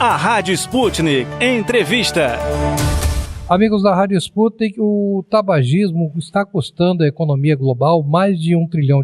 A Rádio Sputnik Entrevista. Amigos da Rádio Sputnik, o tabagismo está custando à economia global mais de $1 trilhão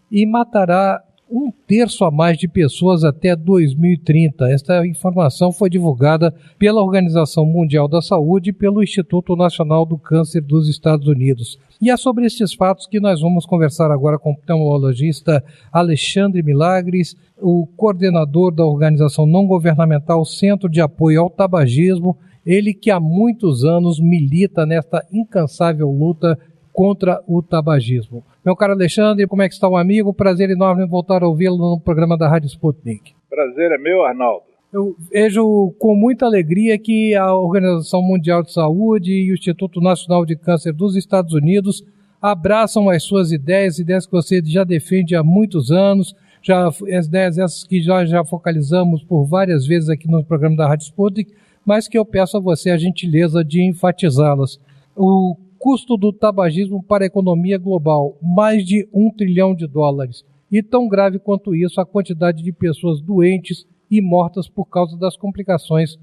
e matará 1/3 a mais de pessoas até 2030. Esta informação foi divulgada pela Organização Mundial da Saúde e pelo Instituto Nacional do Câncer dos Estados Unidos. E é sobre estes fatos que nós vamos conversar agora com o pneumologista Alexandre Milagres, o coordenador da organização não governamental Centro de Apoio ao Tabagismo, ele que há muitos anos milita nesta incansável luta contra o tabagismo. Meu caro Alexandre, como é que está o amigo? Prazer enorme voltar a ouvi-lo no programa da Rádio Sputnik. Prazer é meu, Arnaldo. Eu vejo com muita alegria que a Organização Mundial de Saúde e o Instituto Nacional de Câncer dos Estados Unidos abraçam as suas ideias que você já defende há muitos anos, as ideias essas que já focalizamos por várias vezes aqui no programa da Rádio Sputnik, mas que eu peço a você a gentileza de enfatizá-las. O custo do tabagismo para a economia global, mais de $1 trilhão. E tão grave quanto isso, a quantidade de pessoas doentes e mortas por causa das complicações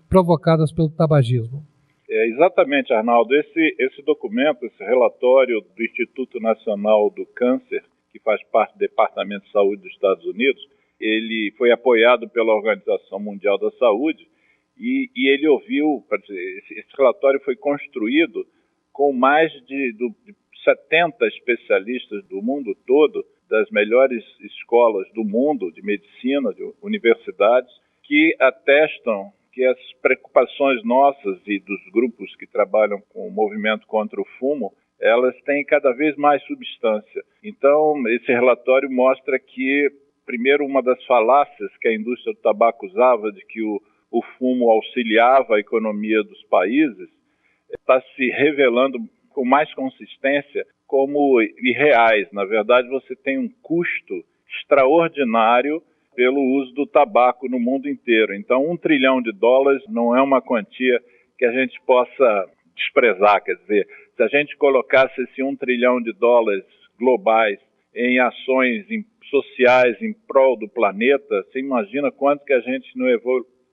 provocadas pelo tabagismo. Exatamente, Arnaldo. Esse documento, esse relatório do Instituto Nacional do Câncer, que faz parte do Departamento de Saúde dos Estados Unidos, ele foi apoiado pela Organização Mundial da Saúde e ele ouviu, esse relatório foi construído com mais de 70 especialistas do mundo todo, das melhores escolas do mundo, de medicina, de universidades, que atestam que as preocupações nossas e dos grupos que trabalham com o movimento contra o fumo, elas têm cada vez mais substância. Então, esse relatório mostra que, primeiro, uma das falácias que a indústria do tabaco usava, de que o fumo auxiliava a economia dos países, está se revelando com mais consistência como irreais. Na verdade, você tem um custo extraordinário pelo uso do tabaco no mundo inteiro. Então, $1 trilhão não é uma quantia que a gente possa desprezar. Quer dizer, se a gente colocasse esse $1 trilhão globais em ações sociais em prol do planeta, você imagina quanto que a gente não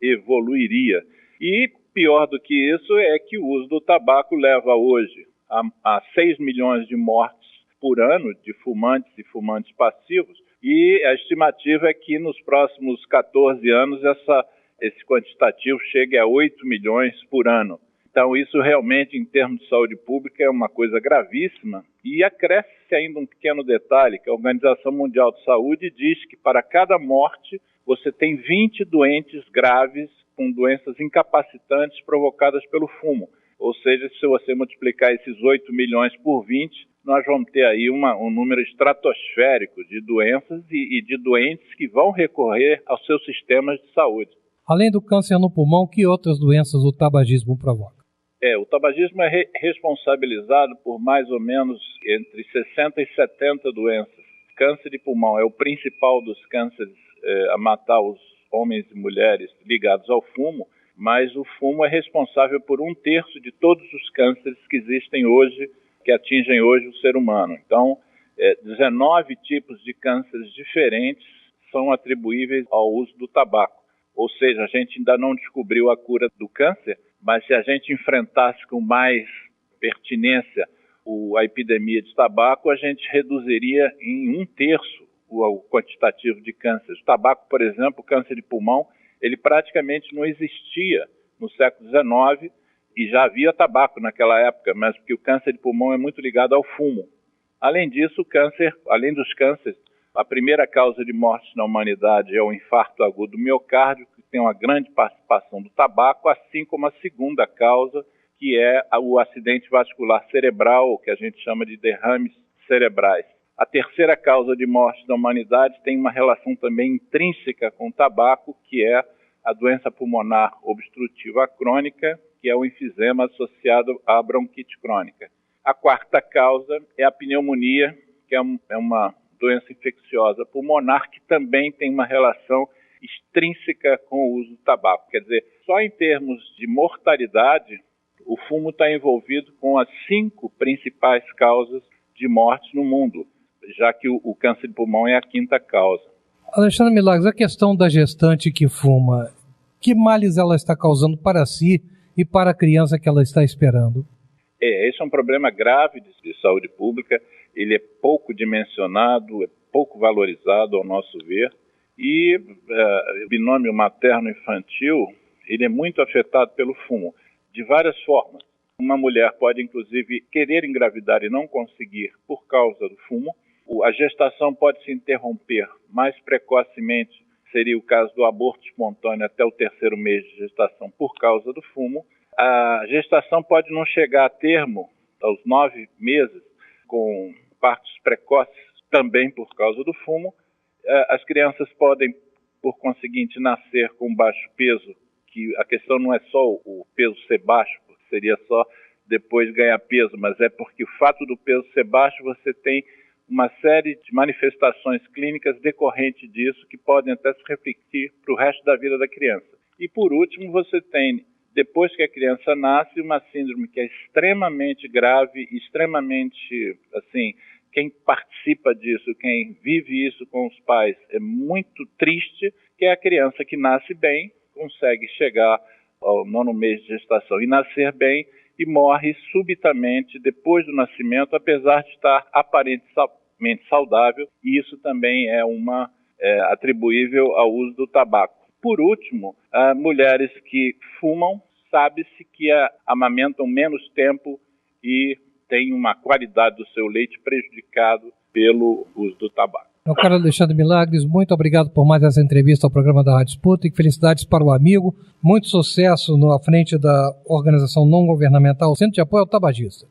evoluiria. E pior do que isso é que o uso do tabaco leva hoje a 6 milhões de mortes por ano de fumantes e fumantes passivos, e a estimativa é que nos próximos 14 anos esse quantitativo chegue a 8 milhões por ano. Então isso realmente, em termos de saúde pública, é uma coisa gravíssima, e acresce ainda um pequeno detalhe, que a Organização Mundial de Saúde diz que para cada morte você tem 20 doentes graves com doenças incapacitantes provocadas pelo fumo. Ou seja, se você multiplicar esses 8 milhões por 20, nós vamos ter aí um número estratosférico de doenças e de doentes que vão recorrer aos seus sistemas de saúde. Além do câncer no pulmão, que outras doenças o tabagismo provoca? O tabagismo é responsabilizado por mais ou menos entre 60 e 70 doenças. Câncer de pulmão é o principal dos cânceres a matar os homens e mulheres ligados ao fumo, mas o fumo é responsável por 1/3 de todos os cânceres que existem hoje, que atingem hoje o ser humano. Então, 19 tipos de cânceres diferentes são atribuíveis ao uso do tabaco. Ou seja, a gente ainda não descobriu a cura do câncer, mas se a gente enfrentasse com mais pertinência a epidemia de tabaco, a gente reduziria em 1/3 o quantitativo de cânceres. O tabaco, por exemplo, o câncer de pulmão, ele praticamente não existia no século XIX, e já havia tabaco naquela época, mas porque o câncer de pulmão é muito ligado ao fumo. Além disso, o câncer, além dos cânceres, a primeira causa de morte na humanidade é o infarto agudo do miocárdio, que tem uma grande participação do tabaco, assim como a segunda causa, que é o acidente vascular cerebral, que a gente chama de derrames cerebrais. A terceira causa de morte da humanidade tem uma relação também intrínseca com o tabaco, que é a doença pulmonar obstrutiva crônica, que é o enfisema associado à bronquite crônica. A quarta causa é a pneumonia, que é uma doença infecciosa pulmonar, que também tem uma relação extrínseca com o uso do tabaco. Quer dizer, só em termos de mortalidade, o fumo está envolvido com as 5 principais causas de morte no mundo, já que o câncer de pulmão é a 5ª causa. Alexandre Milagres, a questão da gestante que fuma, que males ela está causando para si e para a criança que ela está esperando? Esse é um problema grave de saúde pública, ele é pouco dimensionado, é pouco valorizado ao nosso ver, e o binômio materno-infantil, ele é muito afetado pelo fumo, de várias formas. Uma mulher pode, inclusive, querer engravidar e não conseguir por causa do fumo. A gestação pode se interromper mais precocemente, seria o caso do aborto espontâneo até o 3º mês de gestação por causa do fumo. A gestação pode não chegar a termo aos 9 meses, com partos precoces também por causa do fumo. As crianças podem, por conseguinte, nascer com baixo peso, que a questão não é só o peso ser baixo, porque seria só depois ganhar peso, mas é porque o fato do peso ser baixo, você tem uma série de manifestações clínicas decorrentes disso que podem até se refletir para o resto da vida da criança. E por último, você tem, depois que a criança nasce, uma síndrome que é extremamente grave, extremamente, assim, quem participa disso, quem vive isso com os pais é muito triste, que é a criança que nasce bem, consegue chegar ao 9º mês de gestação e nascer bem e morre subitamente depois do nascimento, apesar de estar aparentemente saudável, e isso também é atribuível ao uso do tabaco. Por último, mulheres que fumam, sabe-se que amamentam menos tempo e têm uma qualidade do seu leite prejudicado pelo uso do tabaco. Meu caro Alexandre Milagres, muito obrigado por mais essa entrevista ao programa da Rádio Sputnik. Felicidades para o amigo, muito sucesso à frente da organização não governamental Centro de Apoio ao Tabagista.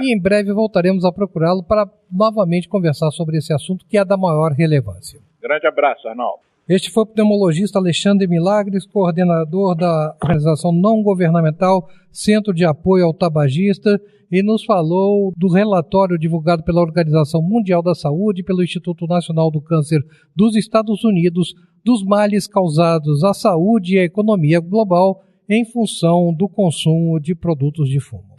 E em breve voltaremos a procurá-lo para novamente conversar sobre esse assunto que é da maior relevância. Grande abraço, Arnaldo. Este foi o pneumologista Alexandre Milagres, coordenador da organização não governamental Centro de Apoio ao Tabagista, e nos falou do relatório divulgado pela Organização Mundial da Saúde e pelo Instituto Nacional do Câncer dos Estados Unidos dos males causados à saúde e à economia global em função do consumo de produtos de fumo.